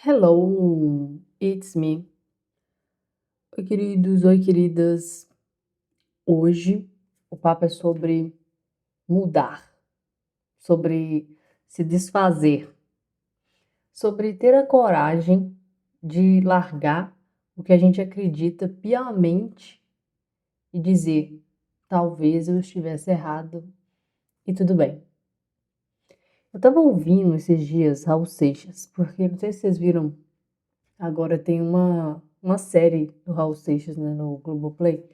Hello, it's me. Oi, queridos, oi, queridas. Hoje o papo é sobre mudar, sobre se desfazer, sobre ter a coragem de largar o que a gente acredita piamente e dizer: talvez eu estivesse errado e tudo bem. Eu tava ouvindo esses dias Raul Seixas, porque não sei se vocês viram, agora tem uma série do Raul Seixas, né, no Globoplay.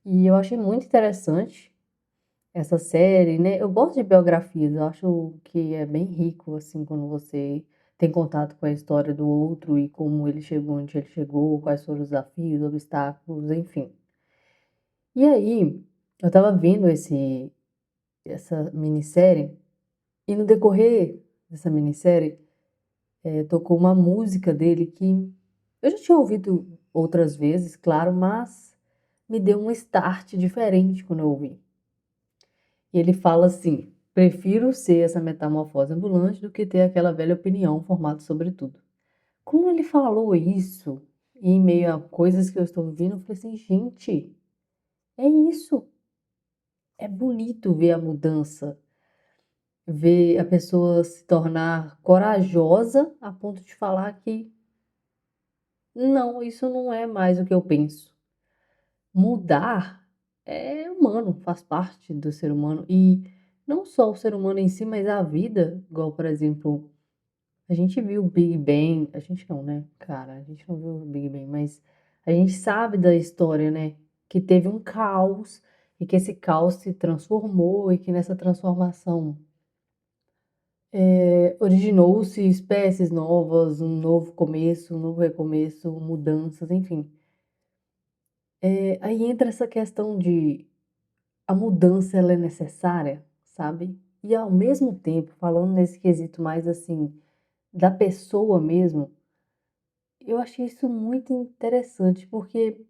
E eu achei muito interessante essa série, né? Eu gosto de biografias, eu acho que é bem rico, assim, quando você tem contato com a história do outro e como ele chegou onde ele chegou, quais foram os desafios, obstáculos, enfim. E aí, eu tava vendo essa minissérie, e no decorrer dessa minissérie, tocou uma música dele que eu já tinha ouvido outras vezes, claro, mas me deu um start diferente quando eu ouvi. E ele fala assim: prefiro ser essa metamorfose ambulante do que ter aquela velha opinião formada sobre tudo. Quando ele falou isso, e em meio a coisas que eu estou vivendo, eu falei assim: gente, é isso. É bonito ver a mudança, ver a pessoa se tornar corajosa a ponto de falar que não, isso não é mais o que eu penso. Mudar é humano, faz parte do ser humano. E não só o ser humano em si, mas a vida, igual, por exemplo, a gente viu o Big Bang, a gente não, né, cara, a gente não viu o Big Bang, mas a gente sabe da história, né, que teve um caos e que esse caos se transformou e que nessa transformação originou-se espécies novas, um novo começo, um novo recomeço, mudanças, enfim. Aí entra essa questão de a mudança ela é necessária, sabe? E ao mesmo tempo, falando nesse quesito mais assim, da pessoa mesmo, eu achei isso muito interessante, porque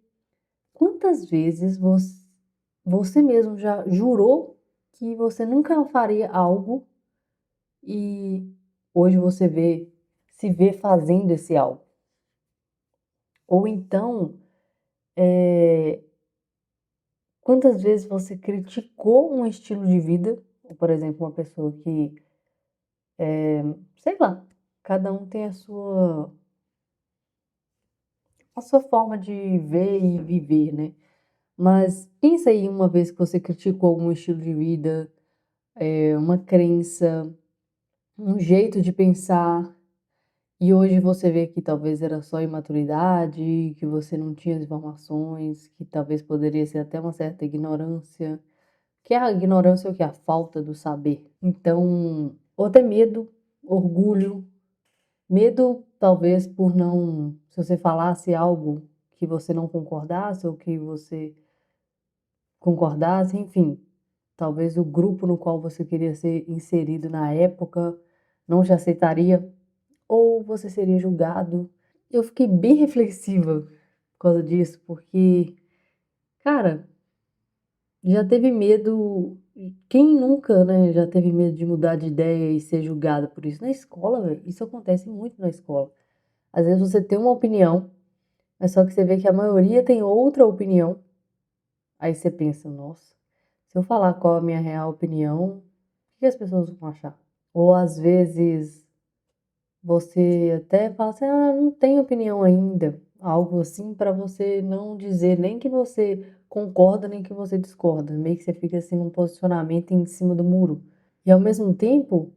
quantas vezes você mesmo já jurou que você nunca faria algo e hoje você se vê fazendo esse algo? Ou então, quantas vezes você criticou um estilo de vida, ou, por exemplo, uma pessoa que, sei lá, cada um tem a sua forma de ver e viver, né? Mas pensa aí uma vez que você criticou algum estilo de vida, uma crença, um jeito de pensar, e hoje você vê que talvez era só imaturidade, que você não tinha as informações, que talvez poderia ser até uma certa ignorância, que é a ignorância ou que é a falta do saber. Então, ou até medo, orgulho, medo talvez por não, se você falasse algo que você não concordasse ou que você concordasse, enfim, talvez o grupo no qual você queria ser inserido na época não te aceitaria ou você seria julgado. Eu fiquei bem reflexiva por causa disso, porque, cara, já teve medo. Quem nunca, né, já teve medo de mudar de ideia e ser julgado por isso? Na escola, velho, isso acontece muito na escola. Às vezes você tem uma opinião, mas só que você vê que a maioria tem outra opinião. Aí você pensa, nossa, se eu falar qual é a minha real opinião, o que as pessoas vão achar? Ou às vezes você até fala assim, ah, não tenho opinião ainda. Algo assim para você não dizer nem que você concorda, nem que você discorda. Meio que você fica assim num posicionamento em cima do muro. E ao mesmo tempo,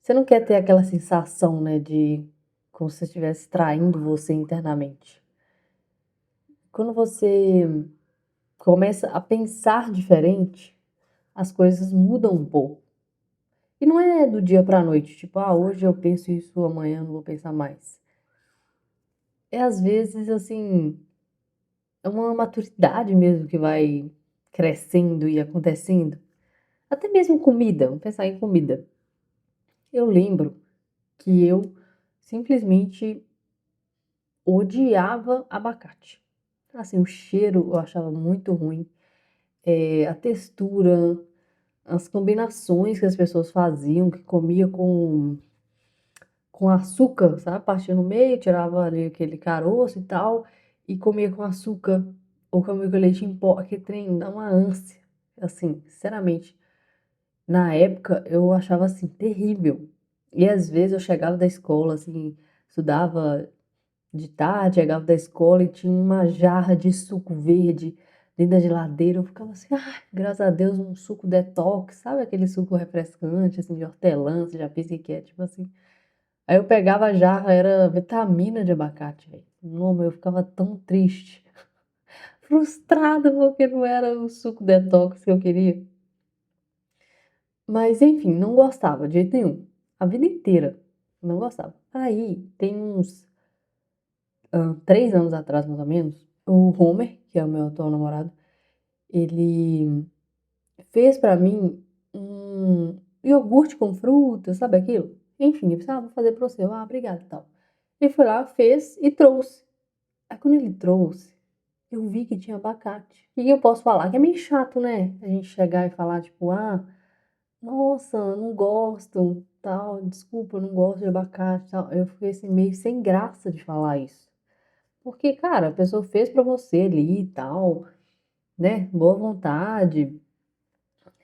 você não quer ter aquela sensação, né, de como se você estivesse traindo você internamente. Quando você começa a pensar diferente, as coisas mudam um pouco. E não é do dia para a noite, tipo, ah, hoje eu penso isso, amanhã eu não vou pensar mais. É às vezes assim, é uma maturidade mesmo que vai crescendo e acontecendo. Até mesmo comida, vamos pensar em comida. Eu lembro que eu simplesmente odiava abacate. Assim, o cheiro eu achava muito ruim, a textura, as combinações que as pessoas faziam, que comia com com açúcar, sabe? Partia no meio, tirava ali aquele caroço e tal, e comia com açúcar, ou comia com leite em pó, aquele trem dá uma ânsia. Assim, sinceramente, na época eu achava assim terrível. E às vezes eu chegava da escola, assim, estudava de tarde, chegava da escola e tinha uma jarra de suco verde dentro da geladeira. Eu ficava assim, ai, graças a Deus, um suco detox, sabe aquele suco refrescante, assim, de hortelã, você já pensa que é, tipo assim. Aí eu pegava a jarra, era vitamina de abacate, velho. Não, mas eu ficava tão triste, frustrada porque não era o suco detox que eu queria. Mas enfim, não gostava de jeito nenhum. A vida inteira, não gostava. Aí, tem uns 3 anos atrás, mais ou menos, o Homer, que é o meu atual namorado, ele fez pra mim um iogurte com frutas, sabe aquilo? Enfim, eu pensei, vou fazer pra você. Obrigada e tal. Ele foi lá, fez e trouxe. Aí quando ele trouxe, eu vi que tinha abacate. O que eu posso falar? Que é meio chato, né? A gente chegar e falar, tipo, nossa, não gosto, tal, desculpa, eu não gosto de abacate, tal. Eu fiquei assim, meio sem graça de falar isso. Porque, cara, a pessoa fez pra você ali e tal, né? Boa vontade.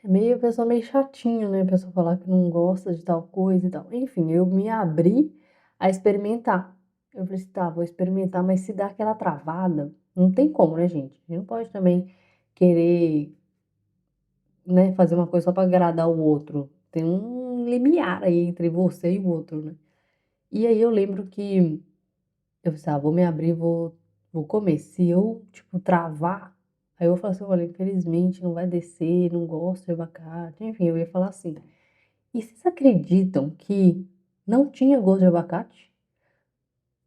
É meio, a pessoa meio chatinho, né? A pessoa falar que não gosta de tal coisa e tal. Enfim, eu me abri a experimentar. Eu falei assim, tá, vou experimentar, mas se dá aquela travada, não tem como, né, gente? A gente não pode também querer, né, fazer uma coisa só pra agradar o outro. Tem um limiar aí entre você e o outro, né? E aí eu lembro que eu pensei, vou me abrir, vou comer. Se eu, tipo, travar, aí eu vou falar assim, olha, infelizmente não vai descer, não gosto de abacate. Enfim, eu ia falar assim. E vocês acreditam que não tinha gosto de abacate?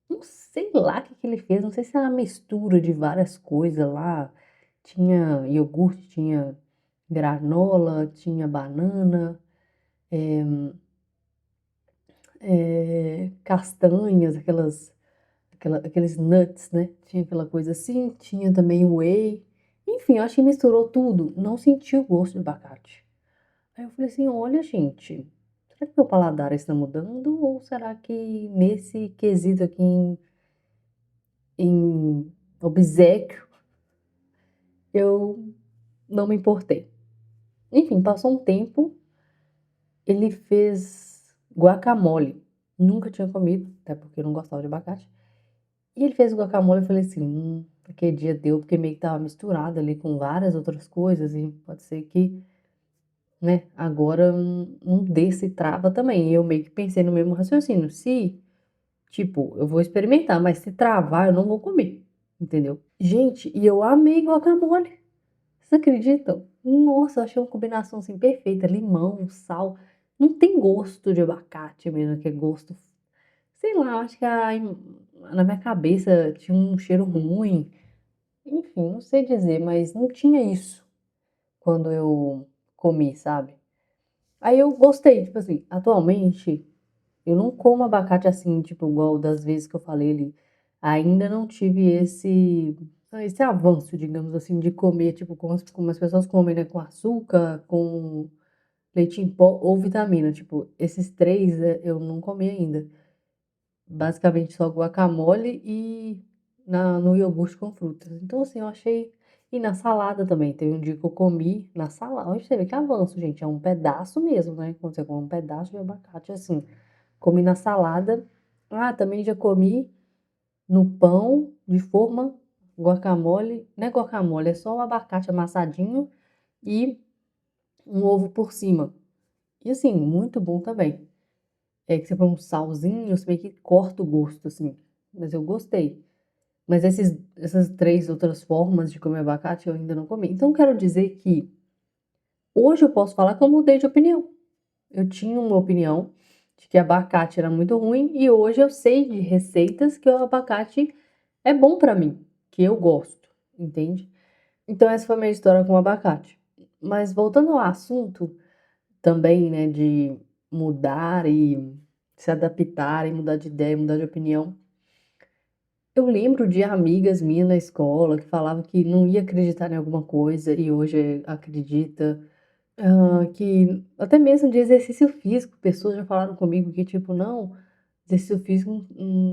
Não sei lá o que que ele fez, não sei se era uma mistura de várias coisas lá. Tinha iogurte, tinha granola, tinha banana, castanhas, aqueles nuts, né? Tinha aquela coisa assim, tinha também whey. Enfim, eu acho que misturou tudo. Não senti o gosto de abacate. Aí eu falei assim, olha, gente, será que meu paladar está mudando? Ou será que nesse quesito aqui em obséquio eu não me importei? Enfim, passou um tempo, ele fez guacamole. Nunca tinha comido, até porque eu não gostava de abacate. E ele fez o guacamole, eu falei assim, aquele dia deu, porque meio que tava misturado ali com várias outras coisas, e pode ser que, né, agora um desse trava também. E eu meio que pensei no mesmo raciocínio, se, tipo, eu vou experimentar, mas se travar, eu não vou comer, entendeu? Gente, e eu amei guacamole, vocês acreditam? Nossa, eu achei uma combinação assim perfeita, limão, sal, não tem gosto de abacate mesmo, que é gosto, sei lá, acho que na minha cabeça tinha um cheiro ruim. Enfim, não sei dizer, mas não tinha isso quando eu comi, sabe? Aí eu gostei, tipo assim, atualmente eu não como abacate assim, tipo, igual das vezes que eu falei ali. Ainda não tive esse avanço, digamos assim, de comer, tipo, como as pessoas comem, né? Com açúcar, com leite em pó ou vitamina. Tipo, esses três eu não comi ainda. Basicamente só guacamole e no iogurte com frutas. Então, assim, eu achei. E na salada também. Teve um dia que eu comi na salada. Olha, você vê que avanço, gente. É um pedaço mesmo, né? Quando você come um pedaço de abacate, assim. Comi na salada. Também já comi no pão de forma guacamole. Não é guacamole, é só o abacate amassadinho e um ovo por cima. E assim, muito bom também. É que você põe um salzinho, você meio que corta o gosto, assim. Mas eu gostei. Mas essas três outras formas de comer abacate eu ainda não comi. Então, quero dizer que hoje eu posso falar que eu mudei de opinião. Eu tinha uma opinião de que abacate era muito ruim e hoje eu sei de receitas que o abacate é bom pra mim, que eu gosto, entende? Então, essa foi a minha história com o abacate. Mas voltando ao assunto também, né, de mudar e se adaptar e mudar de ideia, mudar de opinião. Eu lembro de amigas minhas na escola que falavam que não ia acreditar em alguma coisa e hoje acredita. Que até mesmo de exercício físico, pessoas já falaram comigo que, tipo, não. exercício físico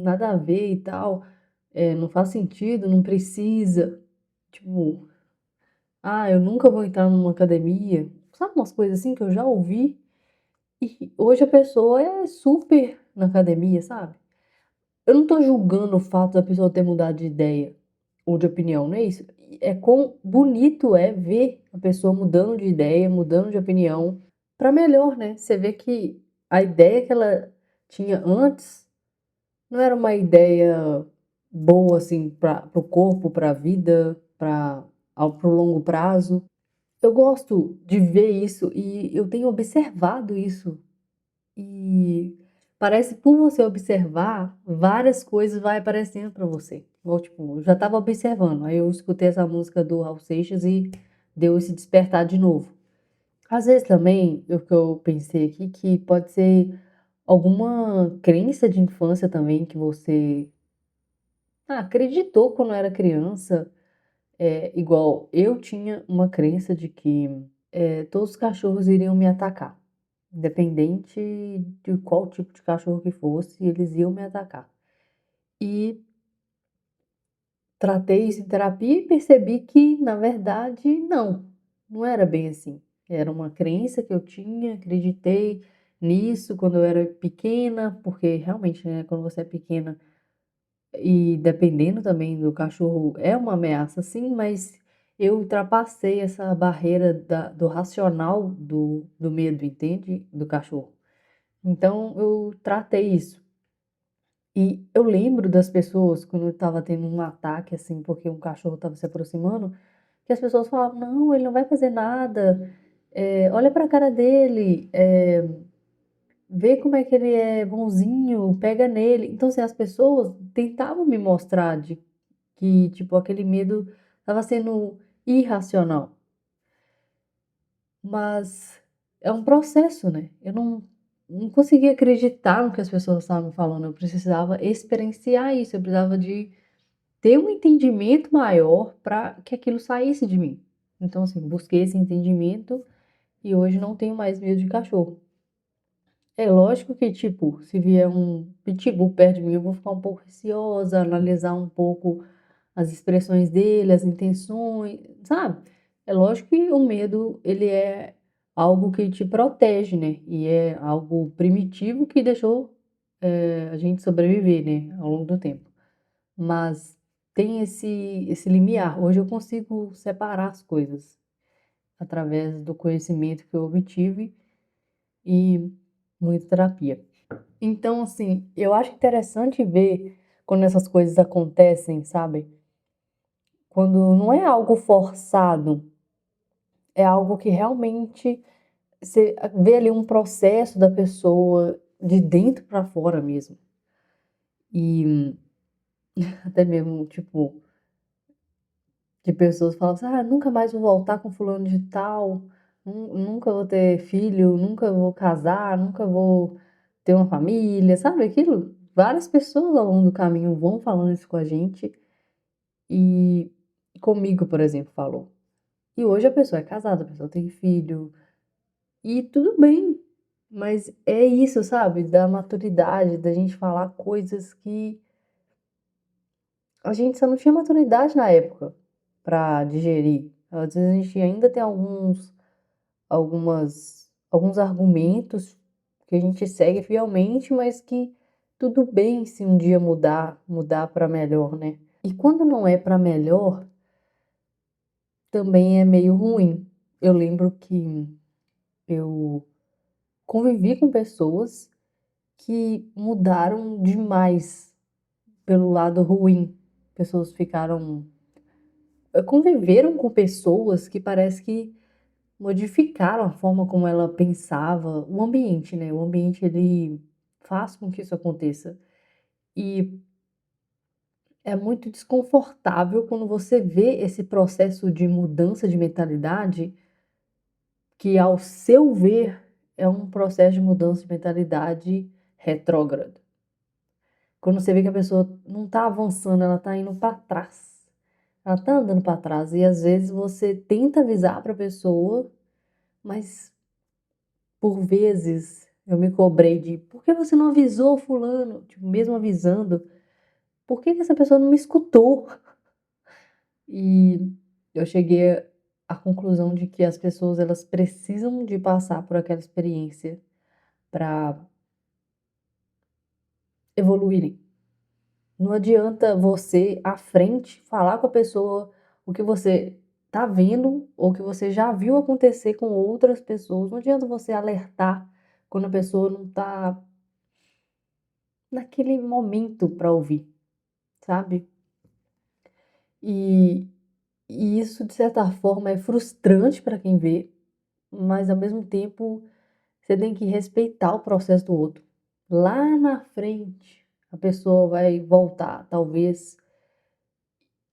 nada a ver e tal, não faz sentido, não precisa. Tipo, eu nunca vou entrar numa academia. Sabe umas coisas assim que eu já ouvi? E hoje a pessoa é super na academia, sabe? Eu não tô julgando o fato da pessoa ter mudado de ideia ou de opinião, não é isso? É quão bonito é ver a pessoa mudando de ideia, mudando de opinião para melhor, né? Você vê que a ideia que ela tinha antes não era uma ideia boa assim para o corpo, para a vida, para o longo prazo. Eu gosto de ver isso e eu tenho observado isso. E parece por você observar, várias coisas vai aparecendo para você. Igual, tipo, eu já estava observando, aí eu escutei essa música do Raul Seixas e deu esse despertar de novo. Às vezes também, o que eu pensei aqui, que pode ser alguma crença de infância também que você acreditou quando era criança. Igual eu tinha uma crença de que todos os cachorros iriam me atacar. Independente de qual tipo de cachorro que fosse, eles iam me atacar. E tratei isso em terapia e percebi que, na verdade, não era bem assim. Era uma crença que eu tinha, acreditei nisso quando eu era pequena, porque realmente, né, quando você é pequena e dependendo também do cachorro, é uma ameaça sim, mas eu ultrapassei essa barreira do racional do medo, entende? Do cachorro. Então eu tratei isso. E eu lembro das pessoas, quando eu estava tendo um ataque, assim, porque um cachorro estava se aproximando, que as pessoas falavam: não, ele não vai fazer nada, olha para a cara dele, vê como é que ele é bonzinho, pega nele. Então, assim, as pessoas tentavam me mostrar que, tipo, aquele medo estava sendo irracional. Mas é um processo, né? Eu não conseguia acreditar no que as pessoas estavam falando. Eu precisava experienciar isso. Eu precisava de ter um entendimento maior para que aquilo saísse de mim. Então, assim, busquei esse entendimento e hoje não tenho mais medo de cachorro. É lógico que, tipo, se vier um pitbull perto de mim, eu vou ficar um pouco receosa, analisar um pouco as expressões dele, as intenções, sabe? É lógico que o medo, ele é algo que te protege, né? E é algo primitivo que deixou a gente sobreviver, né? Ao longo do tempo. Mas tem esse limiar. Hoje eu consigo separar as coisas através do conhecimento que eu obtive e muita terapia. Então, assim, eu acho interessante ver quando essas coisas acontecem, sabe? Quando não é algo forçado, é algo que realmente você vê ali um processo da pessoa de dentro para fora mesmo. E até mesmo, tipo, de pessoas que falam assim: nunca mais vou voltar com fulano de tal, nunca vou ter filho, nunca vou casar, nunca vou ter uma família, sabe aquilo? Várias pessoas ao longo do caminho vão falando isso com a gente e comigo, por exemplo, falou. E hoje a pessoa é casada, a pessoa tem filho e tudo bem, mas é isso, sabe? Da maturidade, da gente falar coisas que a gente só não tinha maturidade na época para digerir. Às vezes a gente ainda tem alguns argumentos que a gente segue fielmente, mas que tudo bem se um dia mudar para melhor, né? E quando não é para melhor, também é meio ruim. Eu lembro que eu convivi com pessoas que mudaram demais pelo lado ruim. Pessoas conviveram com pessoas que parece que modificaram a forma como ela pensava, o ambiente, né? O ambiente ele faz com que isso aconteça. E é muito desconfortável quando você vê esse processo de mudança de mentalidade, que ao seu ver é um processo de mudança de mentalidade retrógrado. Quando você vê que a pessoa não está avançando, ela está indo para trás. Ela está andando para trás e às vezes você tenta avisar para a pessoa, mas por vezes Eu me cobrei de por que você não avisou fulano? Tipo, mesmo avisando, por que essa pessoa não me escutou? E eu cheguei à conclusão de que as pessoas elas precisam de passar por aquela experiência para evoluírem. Não adianta você à frente falar com a pessoa o que você tá vendo ou que você já viu acontecer com outras pessoas. Não adianta você alertar quando a pessoa não tá naquele momento para ouvir, sabe? E, e isso, de certa forma, é frustrante para quem vê, mas ao mesmo tempo você tem que respeitar o processo do outro. Lá na frente, a pessoa vai voltar, talvez,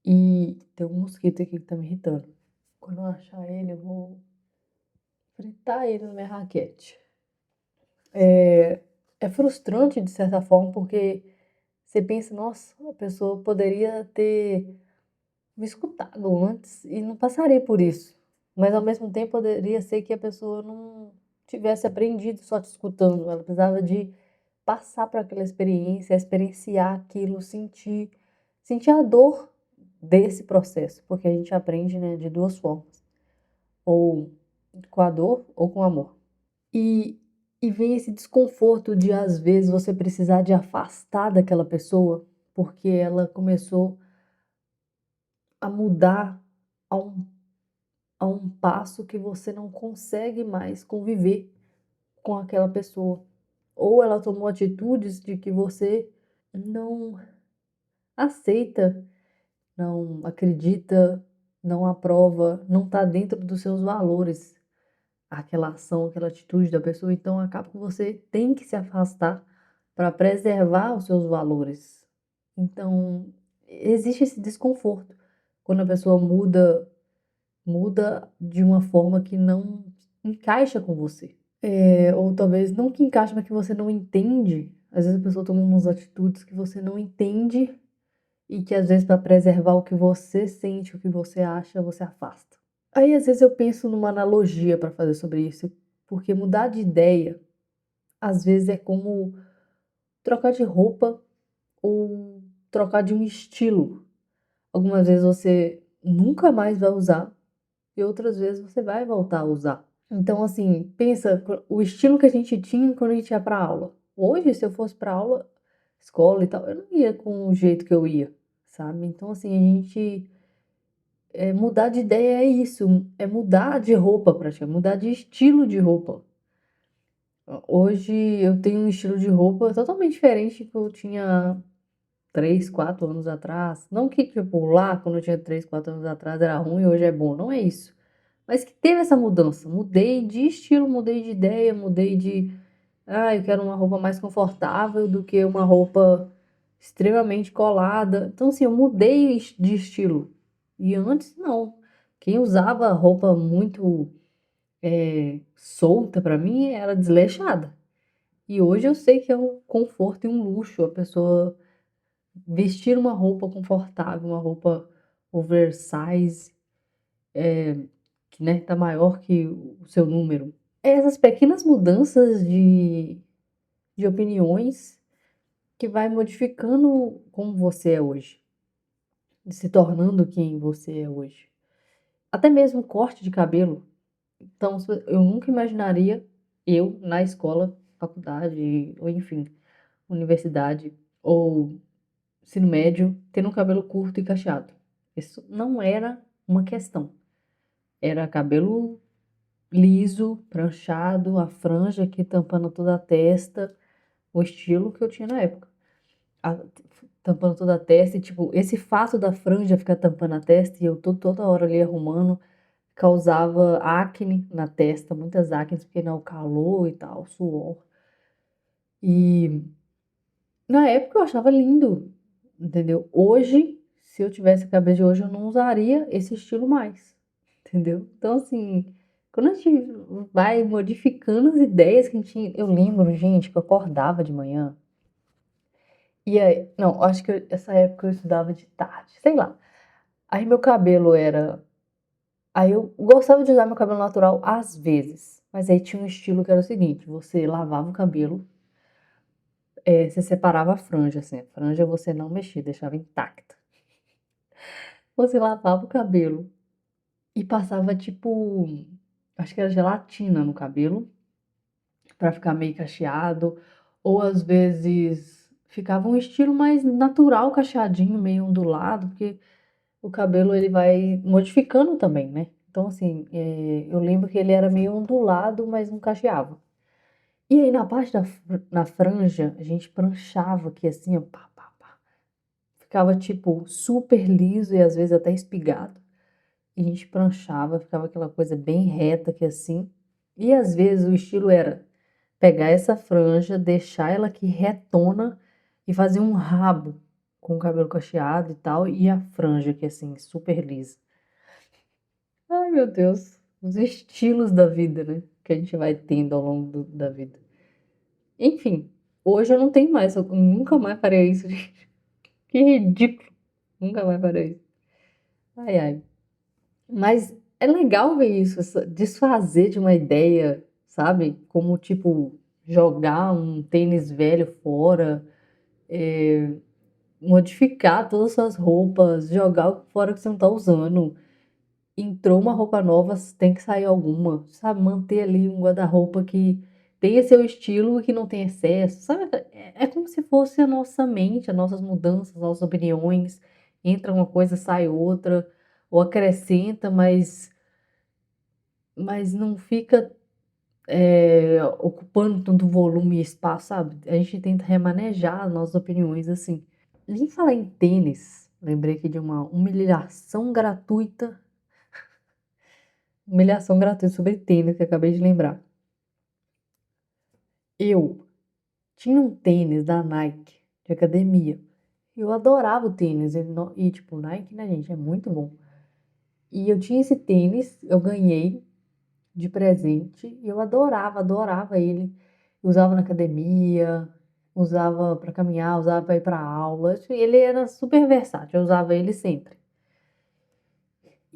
e tem um mosquito aqui que tá me irritando. Quando eu achar ele, eu vou fritar ele na minha raquete. É frustrante, de certa forma, porque você pensa, nossa, a pessoa poderia ter me escutado antes e não passaria por isso. Mas ao mesmo tempo poderia ser que a pessoa não tivesse aprendido só te escutando. Ela precisava de passar por aquela experiência, experienciar aquilo, sentir a dor desse processo, porque a gente aprende, né, de duas formas, ou com a dor ou com o amor. E, e vem esse desconforto de às vezes você precisar de afastar daquela pessoa, porque ela começou a mudar a um passo que você não consegue mais conviver com aquela pessoa. Ou ela tomou atitudes de que você não aceita, não acredita, não aprova, não está dentro dos seus valores, aquela ação, aquela atitude da pessoa. Então acaba que você tem que se afastar para preservar os seus valores. Então existe esse desconforto quando a pessoa muda de uma forma que não encaixa com você. Ou talvez não que encaixe, mas que você não entende. Às vezes a pessoa toma umas atitudes que você não entende e que às vezes para preservar o que você sente, o que você acha, você afasta. Aí às vezes eu penso numa analogia para fazer sobre isso, porque mudar de ideia às vezes é como trocar de roupa ou trocar de um estilo. Algumas vezes você nunca mais vai usar e outras vezes você vai voltar a usar. Então, assim, pensa o estilo que a gente tinha quando a gente ia para aula. Hoje, se eu fosse para aula, escola e tal, eu não ia com o jeito que eu ia, sabe? Então, assim, a gente mudar de ideia é isso, é mudar de roupa praticamente, mudar de estilo de roupa. Hoje eu tenho um estilo de roupa totalmente diferente do que eu tinha 3, 4 anos atrás. Não que, tipo, lá, quando eu tinha 3, 4 anos atrás era ruim e hoje é bom, não é isso. Mas que teve essa mudança. Mudei de estilo, mudei de ideia, mudei de. Ah, eu quero uma roupa mais confortável do que uma roupa extremamente colada. Então, assim, eu mudei de estilo. E antes, não. Quem usava roupa muito solta, pra mim, era desleixada. E hoje eu sei que é um conforto e um luxo a pessoa vestir uma roupa confortável, uma roupa oversize, que, né, tá maior que o seu número. Essas pequenas mudanças de opiniões que vai modificando como você é hoje, se tornando quem você é hoje. Até mesmo corte de cabelo. Então, eu nunca imaginaria eu na escola, faculdade, ou enfim, universidade, ou ensino médio, tendo um cabelo curto e cacheado. Isso não era uma questão. Era cabelo liso, pranchado, a franja aqui tampando toda a testa, o estilo que eu tinha na época. A- Tampando toda a testa, e tipo, esse fato da franja ficar tampando a testa e eu tô toda hora ali arrumando, causava acne na testa, muitas acnes, porque não, o calor e tal, suor. E na época eu achava lindo, entendeu? Hoje, se eu tivesse a cabeça de hoje, eu não usaria esse estilo mais, entendeu? Então, assim, quando a gente vai modificando as ideias que a gente. Eu lembro, gente, que eu acordava de manhã. E aí, não, acho que essa época eu estudava de tarde, sei lá. Aí meu cabelo era. Aí eu gostava de usar meu cabelo natural às vezes, Mas aí tinha um estilo que era o seguinte: você lavava o cabelo, você separava a franja, assim, a franja você não mexia, deixava intacta. Você lavava o cabelo e passava tipo, acho que era gelatina no cabelo, pra ficar meio cacheado, ou às vezes ficava um estilo mais natural, cacheadinho, meio ondulado, porque o cabelo ele vai modificando também, né? Então, assim, eu lembro que ele era meio ondulado, mas não cacheava. E aí, na parte na franja, a gente pranchava aqui assim, ó, pá, pá, pá. Ficava, tipo, super liso e às vezes até espigado. E a gente pranchava, ficava aquela coisa bem reta aqui assim. E às vezes o estilo era pegar essa franja, deixar ela aqui retona e fazer um rabo com o cabelo cacheado e tal, e a franja aqui assim, super lisa. Ai, meu Deus, os estilos da vida, né? Que a gente vai tendo ao longo da vida. Enfim, hoje eu não tenho mais, eu nunca mais farei isso, gente. Que ridículo. Nunca mais farei isso. Ai, ai. Mas é legal ver isso, desfazer de uma ideia, sabe? Como, tipo, jogar um tênis velho fora, modificar todas as suas roupas, jogar fora que você não tá usando. Entrou uma roupa nova, tem que sair alguma, sabe? Manter ali um guarda-roupa que tenha seu estilo e que não tenha excesso, sabe? É como se fosse a nossa mente, as nossas mudanças, as nossas opiniões. Entra uma coisa, sai outra, ou acrescenta, mas não fica ocupando tanto volume e espaço, sabe? A gente tenta remanejar as nossas opiniões assim. Nem falar em tênis, lembrei aqui de uma humilhação gratuita sobre tênis que eu acabei de lembrar. Eu tinha um tênis da Nike de academia. Eu adorava o tênis e tipo, Nike, né, gente, é muito bom. E eu tinha esse tênis, eu ganhei de presente e eu adorava, adorava ele. Usava na academia, usava para caminhar, usava para ir para aula. Ele era super versátil, eu usava ele sempre.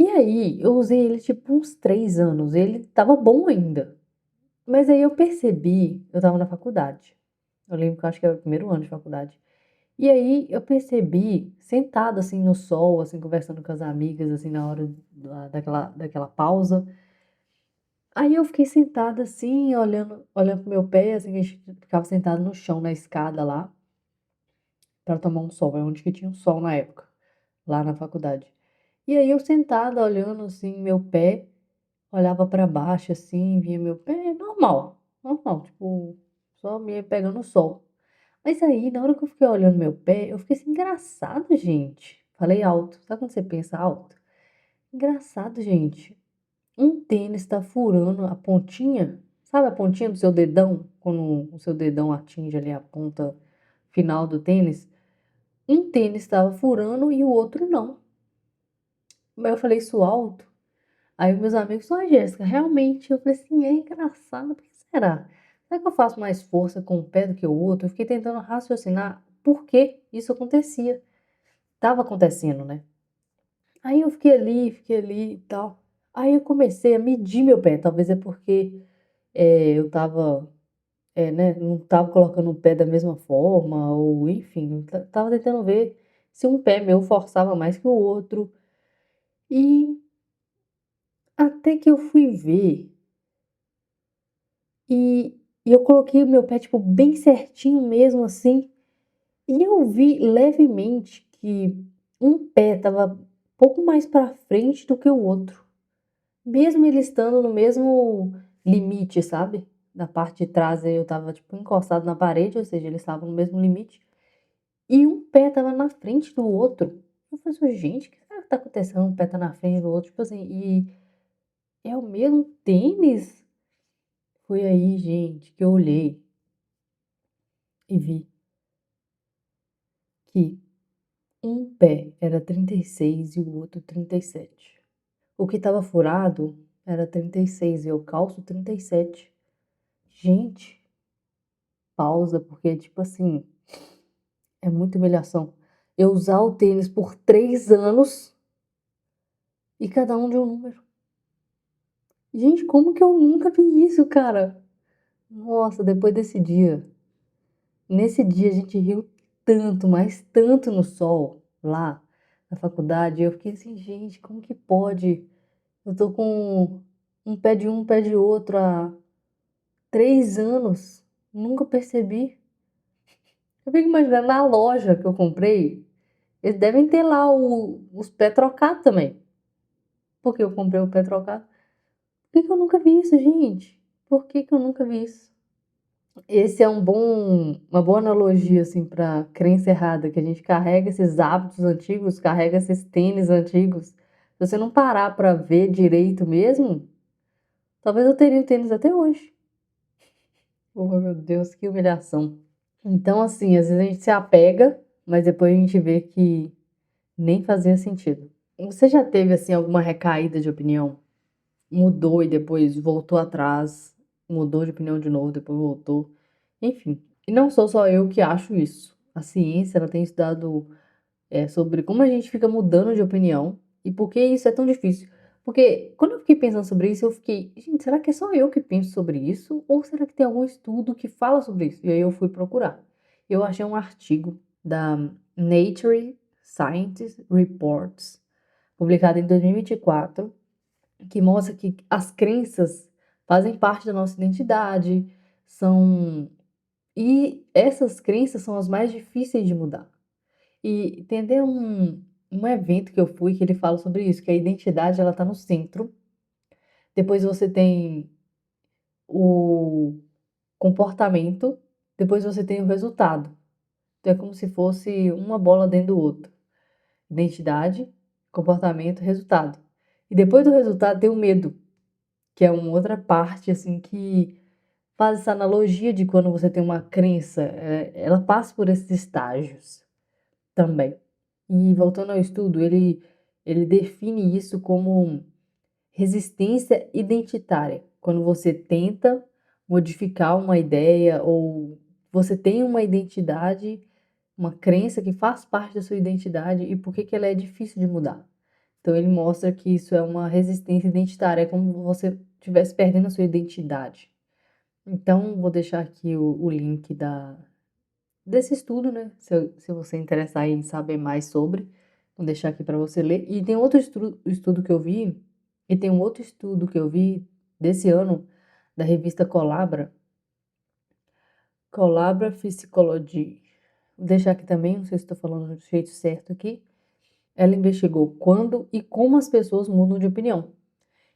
E aí, eu usei ele tipo uns 3 anos, ele tava bom ainda. Mas aí eu percebi, eu tava na faculdade. Eu lembro que eu acho que era o primeiro ano de faculdade. E aí eu percebi, sentada assim no sol, assim, conversando com as amigas, assim, na hora daquela pausa. Aí eu fiquei sentada assim, olhando pro meu pé, assim, a gente ficava sentado no chão, na escada lá, para tomar um sol. É onde que tinha um sol na época, lá na faculdade. E aí eu sentada, olhando assim, meu pé, olhava para baixo, assim, via meu pé, normal, normal, tipo, só me pegando o sol. Mas aí, na hora que eu fiquei olhando meu pé, eu fiquei assim, engraçado, gente. Falei alto. Sabe quando você pensa alto? Engraçado, gente. Um tênis tá furando a pontinha. Sabe a pontinha do seu dedão? Quando o seu dedão atinge ali a ponta final do tênis. Um tênis estava furando e o outro não. Mas eu falei isso alto. Aí meus amigos, só Jéssica, realmente. Eu falei assim, é engraçado. Por que será? Será que eu faço mais força com um pé do que o outro? Eu fiquei tentando raciocinar por que isso acontecia. Tava acontecendo, né? Aí eu fiquei ali e tal. Aí eu comecei a medir meu pé. Talvez é porque eu tava, né, não tava colocando o pé da mesma forma, ou enfim, eu tava tentando ver se um pé meu forçava mais que o outro. E até que eu fui ver e eu coloquei o meu pé, tipo, bem certinho mesmo assim. E eu vi levemente que um pé tava um pouco mais para frente do que o outro. Mesmo ele estando no mesmo limite, sabe? Da parte de trás eu estava tipo encostado na parede, ou seja, eles estavam no mesmo limite. E um pé estava na frente do outro. Eu falei assim, gente, o que será que tá acontecendo? Um pé tá na frente do outro, tipo assim, e é o mesmo tênis? Foi aí, gente, que eu olhei e vi que um pé era 36 e o outro 37. O que estava furado era 36 e eu calço 37. Gente, pausa, porque, tipo assim, é muita humilhação. Eu usar o tênis por 3 anos e cada um de um número. Gente, como que eu nunca vi isso, cara? Nossa, depois desse dia. Nesse dia a gente riu tanto, mas tanto no sol lá na faculdade. Eu fiquei assim, gente, como que pode? Eu tô com um pé de um, pé de outro há 3 anos. Nunca percebi. Eu fico imaginando na loja que eu comprei, eles devem ter lá os pés trocados também. Porque eu comprei o pé trocado. Por que que eu nunca vi isso, gente? Por que que eu nunca vi isso? Esse é uma boa analogia, assim, para crença errada, que a gente carrega esses hábitos antigos, carrega esses tênis antigos. Se você não parar para ver direito mesmo, talvez eu teria o tênis até hoje. Oh, meu Deus, que humilhação. Então, assim, às vezes a gente se apega, mas depois a gente vê que nem fazia sentido. Você já teve, assim, alguma recaída de opinião? Mudou e depois voltou atrás, mudou de opinião de novo, depois voltou. Enfim, e não sou só eu que acho isso. A ciência, ela tem estudado sobre como a gente fica mudando de opinião e por que isso é tão difícil. Porque quando eu fiquei pensando sobre isso, eu fiquei, gente, será que é só eu que penso sobre isso? Ou será que tem algum estudo que fala sobre isso? E aí eu fui procurar. Eu achei um artigo da Nature Scientist Reports, publicado em 2024, que mostra que as crenças fazem parte da nossa identidade, são e essas crenças são as mais difíceis de mudar. E tem até um evento que eu fui que ele fala sobre isso, que a identidade ela está no centro. Depois você tem o comportamento, depois você tem o resultado. Então é como se fosse uma bola dentro do outro. Identidade, comportamento, resultado. E depois do resultado tem o medo, que é uma outra parte assim que faz essa analogia de quando você tem uma crença, ela passa por esses estágios também. E voltando ao estudo, ele define isso como resistência identitária. Quando você tenta modificar uma ideia ou você tem uma identidade, uma crença que faz parte da sua identidade e por que que ela é difícil de mudar. Então ele mostra que isso é uma resistência identitária, é como se você estivesse perdendo a sua identidade. Então, vou deixar aqui o link desse estudo, né? Se você interessar em saber mais sobre, vou deixar aqui para você ler. E tem outro estudo que eu vi, e tem um outro estudo que eu vi desse ano, da revista Collabra Psychology. Vou deixar aqui também, não sei se estou falando do jeito certo aqui. Ela investigou quando e como as pessoas mudam de opinião.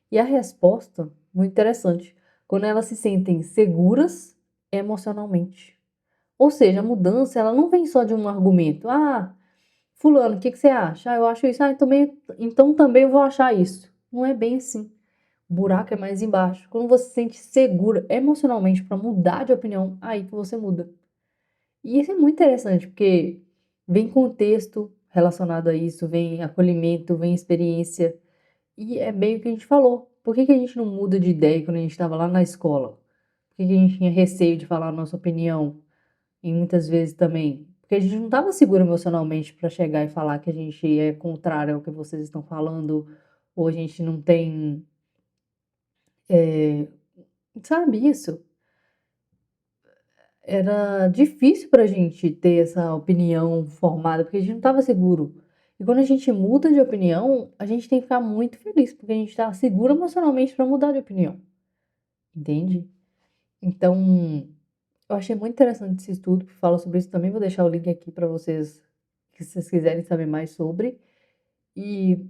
E a resposta, muito interessante, quando elas se sentem seguras emocionalmente. Ou seja, a mudança, ela não vem só de um argumento. Ah, fulano, o que que você acha? Ah, eu acho isso. Ah, então também eu vou achar isso. Não é bem assim. O buraco é mais embaixo. Quando você se sente segura emocionalmente para mudar de opinião, aí que você muda. E isso é muito interessante, porque vem contexto relacionado a isso, vem acolhimento, vem experiência. E é bem o que a gente falou. Por que que a gente não muda de ideia quando a gente estava lá na escola? Por que que a gente tinha receio de falar a nossa opinião? E muitas vezes também, porque a gente não estava seguro emocionalmente para chegar e falar que a gente é contrário ao que vocês estão falando, ou a gente não tem, sabe isso? Era difícil para a gente ter essa opinião formada, porque a gente não estava seguro. E quando a gente muda de opinião, a gente tem que ficar muito feliz, porque a gente está seguro emocionalmente para mudar de opinião, entende? Então, eu achei muito interessante esse estudo que fala sobre isso também. Vou deixar o link aqui para vocês, que vocês quiserem saber mais sobre. E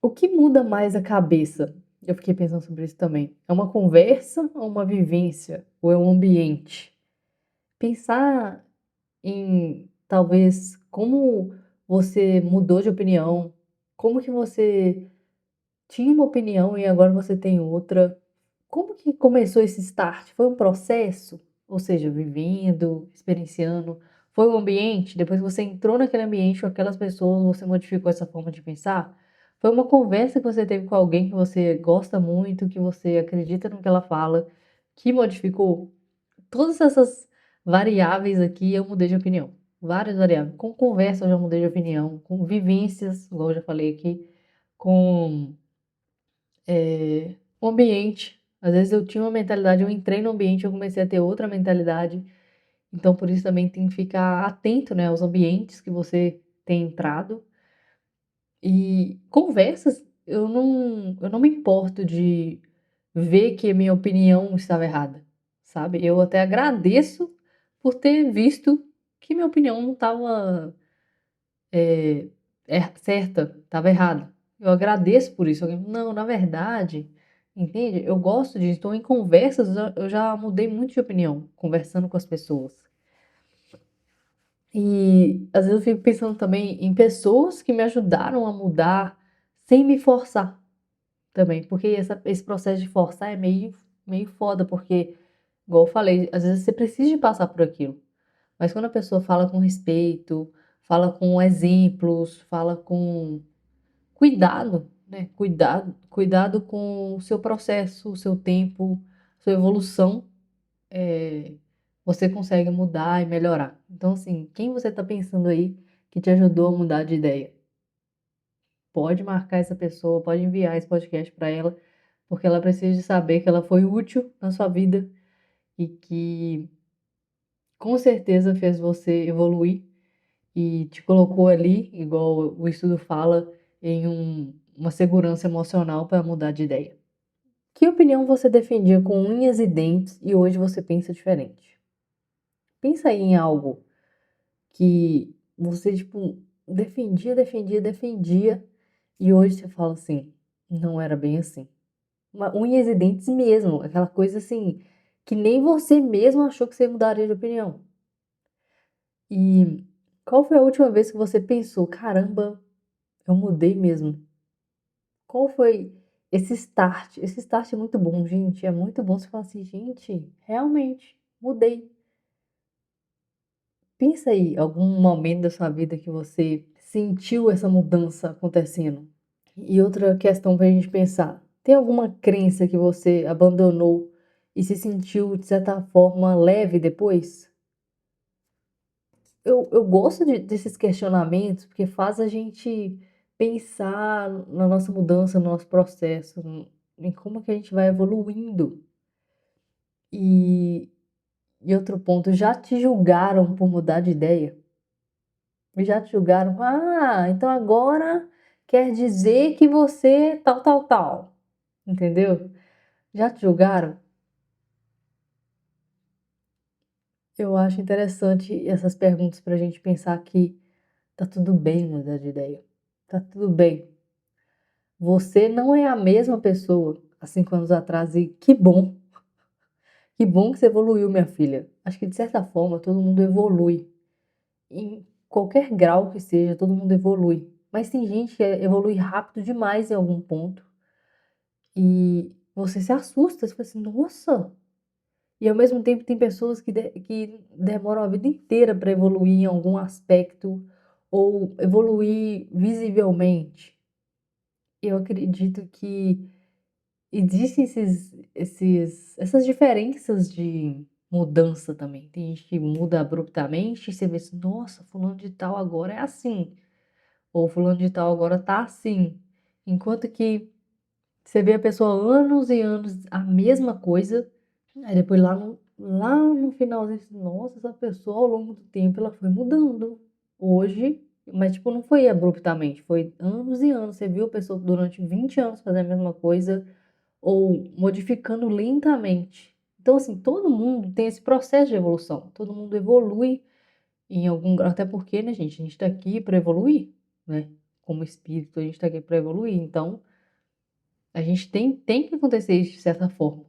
o que muda mais a cabeça? Eu fiquei pensando sobre isso também. É uma conversa ou uma vivência? Ou é um ambiente? Pensar em talvez como você mudou de opinião, como que você tinha uma opinião e agora você tem outra. Como que começou esse start? Foi um processo? Ou seja, vivendo, experienciando. Foi um ambiente? Depois que você entrou naquele ambiente com aquelas pessoas, você modificou essa forma de pensar? Foi uma conversa que você teve com alguém que você gosta muito, que você acredita no que ela fala, que modificou? Todas essas variáveis aqui eu mudei de opinião. Várias variáveis. Com conversa eu já mudei de opinião. Com vivências, igual eu já falei aqui. Com o ambiente. Às vezes eu tinha uma mentalidade, eu entrei no ambiente, eu comecei a ter outra mentalidade. Então, por isso também tem que ficar atento, né, aos ambientes que você tem entrado. E conversas, eu não me importo de ver que a minha opinião estava errada, sabe? Eu até agradeço por ter visto que minha opinião não estava certa, estava errada. Eu agradeço por isso. Não, na verdade, entende? Eu gosto disso. Então, em conversas, eu já mudei muito de opinião, conversando com as pessoas. E às vezes eu fico pensando também em pessoas que me ajudaram a mudar sem me forçar também, porque esse processo de forçar é meio foda, porque, igual eu falei, às vezes você precisa de passar por aquilo. Mas quando a pessoa fala com respeito, fala com exemplos, fala com cuidado, né? Cuidado com o seu processo, o seu tempo, sua evolução, você consegue mudar e melhorar. Então, assim, quem você está pensando aí que te ajudou a mudar de ideia? Pode marcar essa pessoa, pode enviar esse podcast para ela, porque ela precisa de saber que ela foi útil na sua vida e que com certeza fez você evoluir e te colocou ali, igual o estudo fala, em uma segurança emocional para mudar de ideia. Que opinião você defendia com unhas e dentes e hoje você pensa diferente? Pensa aí em algo que você, tipo, defendia, e hoje você fala assim, não era bem assim. Unhas e dentes mesmo, aquela coisa assim, que nem você mesmo achou que você mudaria de opinião. E qual foi a última vez que você pensou, caramba, eu mudei mesmo? Qual foi esse start? Esse start é muito bom, gente. É muito bom você falar assim, gente, realmente, mudei. Pensa aí, algum momento da sua vida que você sentiu essa mudança acontecendo. E outra questão para a gente pensar: tem alguma crença que você abandonou e se sentiu, de certa forma, leve depois? Eu gosto desses questionamentos porque faz a gente pensar na nossa mudança, no nosso processo, em como que a gente vai evoluindo. E, e outro ponto, já te julgaram por mudar de ideia? Já te julgaram? Ah, então agora quer dizer que você tal, tal, tal. Entendeu? Já te julgaram? Eu acho interessante essas perguntas para a gente pensar que tá tudo bem mudar de ideia. Tá tudo bem. Você não é a mesma pessoa há 5 anos atrás e que bom. Que bom que você evoluiu, minha filha. Acho que de certa forma todo mundo evolui. Em qualquer grau que seja, todo mundo evolui. Mas tem gente que evolui rápido demais em algum ponto. E você se assusta, você fala assim, nossa! E ao mesmo tempo tem pessoas que demoram a vida inteira para evoluir em algum aspecto ou evoluir visivelmente. Eu acredito que existem essas diferenças de mudança também. Tem gente que muda abruptamente e você vê assim, nossa, fulano de tal agora é assim. Ou fulano de tal agora tá assim. Enquanto que você vê a pessoa anos e anos a mesma coisa, aí depois lá no finalzinho, nossa, essa pessoa ao longo do tempo ela foi mudando. Hoje, mas tipo, não foi abruptamente, foi anos e anos. Você viu a pessoa durante 20 anos fazer a mesma coisa ou modificando lentamente. Então, assim, todo mundo tem esse processo de evolução. Todo mundo evolui em algum grau, até porque, né, gente, a gente tá aqui para evoluir, né? Como espírito, a gente tá aqui para evoluir. Então, a gente tem que acontecer isso de certa forma.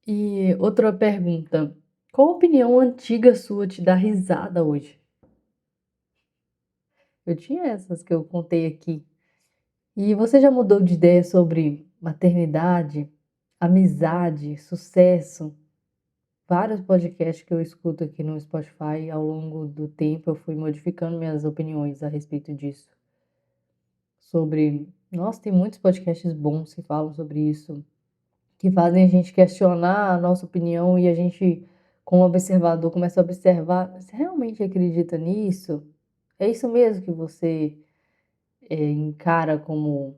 E outra pergunta: qual opinião antiga sua te dá risada hoje? Eu tinha essas que eu contei aqui. E você já mudou de ideia sobre maternidade, amizade, sucesso? Vários podcasts que eu escuto aqui no Spotify, ao longo do tempo, eu fui modificando minhas opiniões a respeito disso. Sobre. Nossa, tem muitos podcasts bons que falam sobre isso, que fazem a gente questionar a nossa opinião e a gente, como observador, começa a observar: você realmente acredita nisso? É isso mesmo que você encara como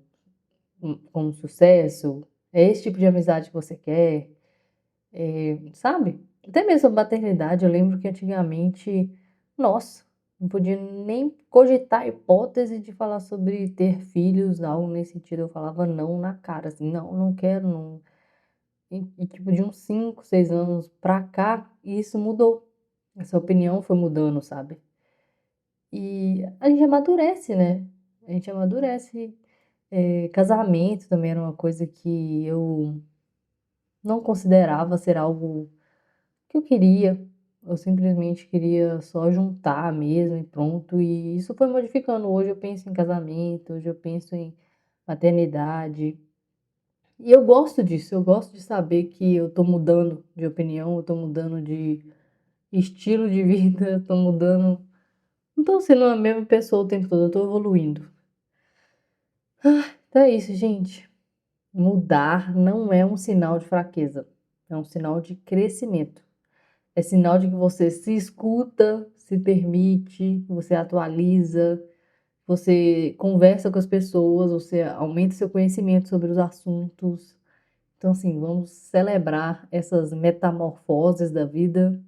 sucesso? É esse tipo de amizade que você quer? Sabe? Até mesmo sobre maternidade, eu lembro que antigamente, nossa, não podia nem cogitar a hipótese de falar sobre ter filhos, algo nesse sentido. Eu falava não na cara, assim, não, não quero, não. E tipo, de uns 5, 6 anos pra cá, isso mudou. Essa opinião foi mudando, sabe? E a gente amadurece, né? A gente amadurece. Casamento também era uma coisa que eu não considerava ser algo que eu queria. Eu simplesmente queria só juntar mesmo e pronto. E isso foi modificando. Hoje eu penso em casamento, hoje eu penso em maternidade. E eu gosto disso, eu gosto de saber que eu tô mudando de opinião, eu tô mudando de estilo de vida, eu tô mudando. Não tô sendo a mesma pessoa o tempo todo, eu tô evoluindo. Então é isso, gente. Mudar não é um sinal de fraqueza, é um sinal de crescimento. É sinal de que você se escuta, se permite, você atualiza, você conversa com as pessoas, você aumenta seu conhecimento sobre os assuntos. Então, assim, vamos celebrar essas metamorfoses da vida,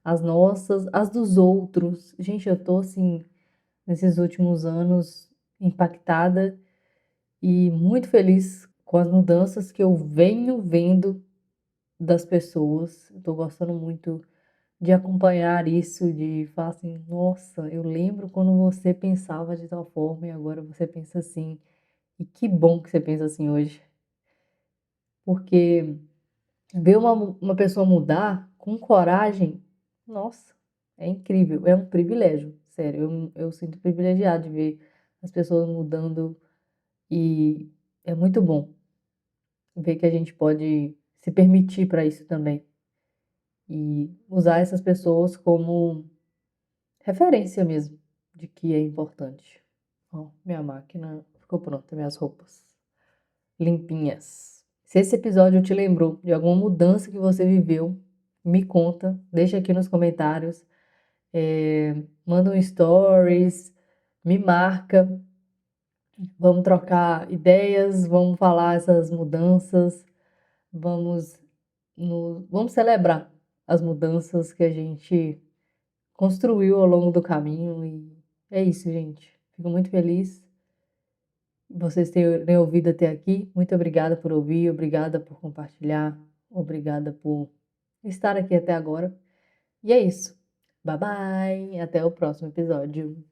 as nossas, as dos outros. Gente, eu tô, assim, nesses últimos anos impactada e muito feliz com as mudanças que eu venho vendo das pessoas. Eu tô gostando muito de acompanhar isso, de falar assim, nossa, eu lembro quando você pensava de tal forma e agora você pensa assim. E que bom que você pensa assim hoje, porque ver uma pessoa mudar com coragem, nossa, é incrível, é um privilégio, sério, eu sinto privilegiado de ver as pessoas mudando e é muito bom ver que a gente pode se permitir para isso também e usar essas pessoas como referência mesmo de que é importante. Ó, minha máquina ficou pronta, minhas roupas limpinhas. Se esse episódio te lembrou de alguma mudança que você viveu, me conta, deixa aqui nos comentários, manda um stories, me marca, vamos trocar ideias, vamos falar essas mudanças, vamos, vamos celebrar as mudanças que a gente construiu ao longo do caminho e é isso, gente. Fico muito feliz vocês terem ouvido até aqui. Muito obrigada por ouvir, obrigada por compartilhar, obrigada por estar aqui até agora. E é isso. Bye bye, até o próximo episódio.